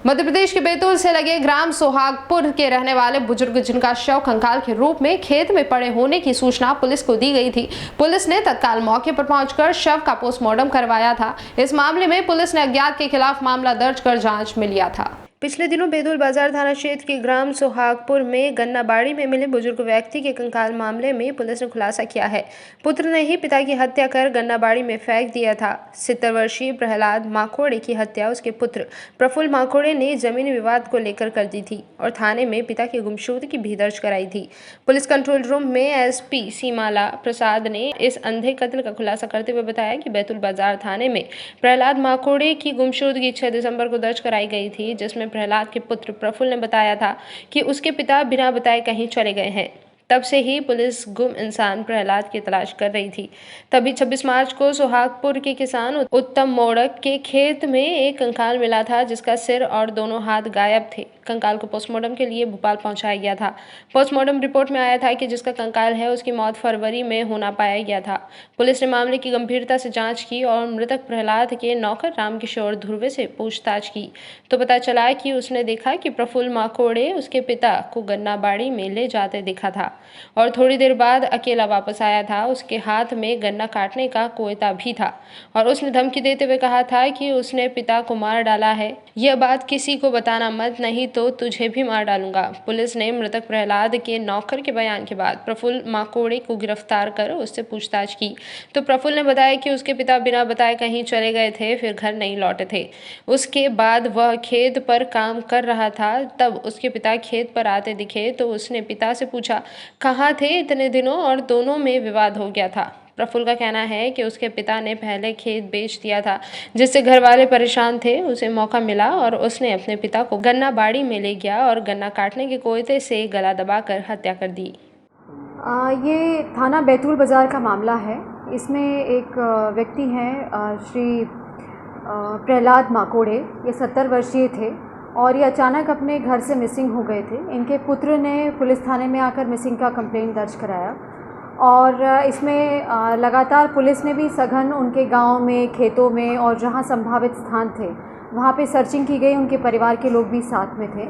मध्य प्रदेश के बैतूल से लगे ग्राम सोहागपुर के रहने वाले बुजुर्ग जिनका शव कंकाल के रूप में खेत में पड़े होने की सूचना पुलिस को दी गई थी। पुलिस ने तत्काल मौके पर पहुंचकर शव का पोस्टमार्टम करवाया था। इस मामले में पुलिस ने अज्ञात के खिलाफ मामला दर्ज कर जांच में लिया था। पिछले दिनों बैतूल बाजार थाना क्षेत्र के ग्राम सोहागपुर में गन्नाबाड़ी में मिले बुजुर्ग व्यक्ति के कंकाल मामले में पुलिस ने खुलासा किया है। पुत्र ने ही पिता की हत्या कर गन्नाबाड़ी में फेंक दिया था। 70 वर्षीय प्रहलाद माकोड़े की हत्या उसके पुत्र प्रफुल्ल माकोड़े ने जमीनी विवाद को लेकर कर दी थी और थाने में पिता की गुमशुदगी भी दर्ज कराई थी। पुलिस कंट्रोल रूम में एसपी सीमाला प्रसाद ने इस अंधे कत्ल का खुलासा करते हुए बताया कि बैतूल बाजार थाने में प्रहलाद माकोड़े की गुमशुदगी 6 दिसंबर को दर्ज कराई गई थी, जिसमें प्रहलाद के पुत्र प्रफुल्ल ने बताया था कि उसके पिता बिना बताए कहीं चले गए हैं। तब से ही पुलिस गुम इंसान प्रहलाद की तलाश कर रही थी। तभी 26 मार्च को सोहागपुर के किसान उत्तम मोड़क के खेत में एक कंकाल मिला था, जिसका सिर और दोनों हाथ गायब थे। कंकाल को पोस्टमार्टम के लिए भोपाल पहुंचाया गया था। पोस्टमार्टम रिपोर्ट में आया था कि जिसका कंकाल है उसकी मौत फरवरी में होना पाया गया था। पुलिस ने मामले की गंभीरता से जांच की और मृतक प्रहलाद के नौकर रामकिशोर ध्रुवे से पूछताछ की तो पता चला कि उसने देखा कि प्रफुल्ल माकोड़े उसके पिता को गन्नाबाड़ी में ले जाते दिखा था और थोड़ी देर बाद अकेला वापस आया था। उसके हाथ में गन्ना काटने का कोयता भी था और उसने धमकी देते हुए कहा था कि उसने पिता को मार डाला है, यह बात किसी को बताना मत, नहीं तो तुझे भी मार डालूंगा। पुलिस ने मृतक प्रहलाद के नौकर के बयान के बाद प्रफुल्ल माकोड़े को गिरफ्तार कर उससे पूछताछ की तो प्रफुल्ल ने बताया कि उसके पिता बिना बताए कहीं चले गए थे, फिर घर नहीं लौटे थे। उसके बाद वह खेत पर काम कर रहा था, तब उसके पिता खेत पर आते दिखे तो उसने पिता से पूछा कहाँ थे इतने दिनों, और दोनों में विवाद हो गया था। प्रफुल्ल का कहना है कि उसके पिता ने पहले खेत बेच दिया था, जिससे घर वाले परेशान थे। उसे मौका मिला और उसने अपने पिता को गन्नाबाड़ी में ले गया और गन्ना काटने के कोयते से गला दबाकर हत्या कर दी। ये थाना बैतूल बाज़ार का मामला है। इसमें एक व्यक्ति हैं श्री प्रहलाद माकोड़े, ये 70 वर्षीय थे और ये अचानक अपने घर से मिसिंग हो गए थे। इनके पुत्र ने पुलिस थाने में आकर मिसिंग का कंप्लेंट दर्ज कराया और इसमें लगातार पुलिस ने भी सघन उनके गांव में, खेतों में और जहां संभावित स्थान थे वहां पे सर्चिंग की गई। उनके परिवार के लोग भी साथ में थे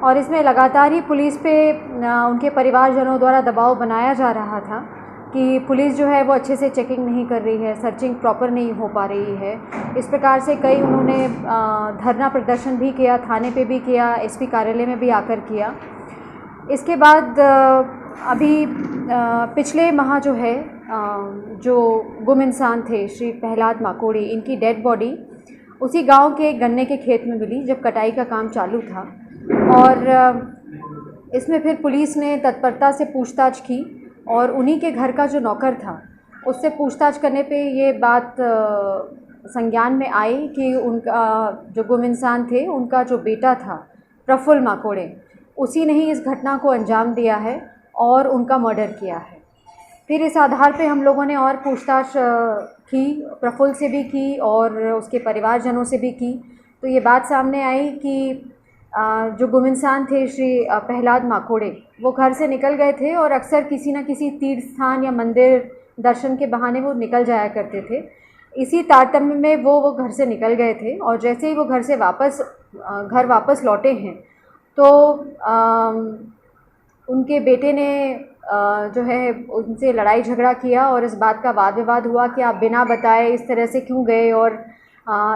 और इसमें लगातार ही पुलिस पे उनके परिवारजनों द्वारा दबाव बनाया जा रहा था कि पुलिस जो है वो अच्छे से चेकिंग नहीं कर रही है, सर्चिंग प्रॉपर नहीं हो पा रही है। इस प्रकार से कई उन्होंने धरना प्रदर्शन भी किया, थाने पे भी किया, एसपी कार्यालय में भी आकर किया। इसके बाद अभी पिछले माह जो है जो गुम इंसान थे श्री प्रहलाद माकोड़े, इनकी डेड बॉडी उसी गांव के गन्ने के खेत में मिली जब कटाई का काम चालू था और इसमें फिर पुलिस ने तत्परता से पूछताछ की और उन्हीं के घर का जो नौकर था उससे पूछताछ करने पे ये बात संज्ञान में आई कि उनका जो गुम इंसान थे उनका जो बेटा था प्रफुल्ल माकोड़े, उसी ने ही इस घटना को अंजाम दिया है और उनका मर्डर किया है। फिर इस आधार पे हम लोगों ने और पूछताछ की, प्रफुल्ल से भी की और उसके परिवारजनों से भी की, तो ये बात सामने आई कि जो गुम इंसान थे श्री प्रहलाद माकोड़े, वो घर से निकल गए थे और अक्सर किसी न किसी तीर्थ स्थान या मंदिर दर्शन के बहाने वो निकल जाया करते थे। इसी तारतम्य में वो घर से निकल गए थे और जैसे ही वो घर से घर वापस लौटे हैं तो उनके बेटे ने जो है उनसे लड़ाई झगड़ा किया और इस बात का वाद विवाद हुआ कि आप बिना बताए इस तरह से क्यों गए और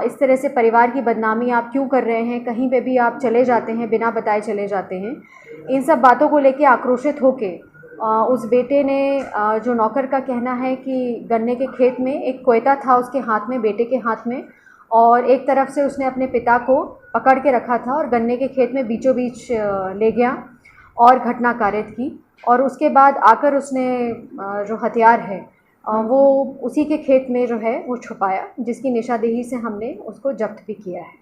इस तरह से परिवार की बदनामी आप क्यों कर रहे हैं, कहीं पे भी आप चले जाते हैं, बिना बताए चले जाते हैं। इन सब बातों को लेके आक्रोशित होके उस बेटे ने, जो नौकर का कहना है कि गन्ने के खेत में एक कोयता था उसके हाथ में, बेटे के हाथ में, और एक तरफ से उसने अपने पिता को पकड़ के रखा था और गन्ने के खेत में बीचों बीच ले गया और घटना कारित की और उसके बाद आकर उसने जो हथियार है वो उसी के खेत में जो है वो छुपाया, जिसकी निशानदेही से हमने उसको जब्त भी किया है।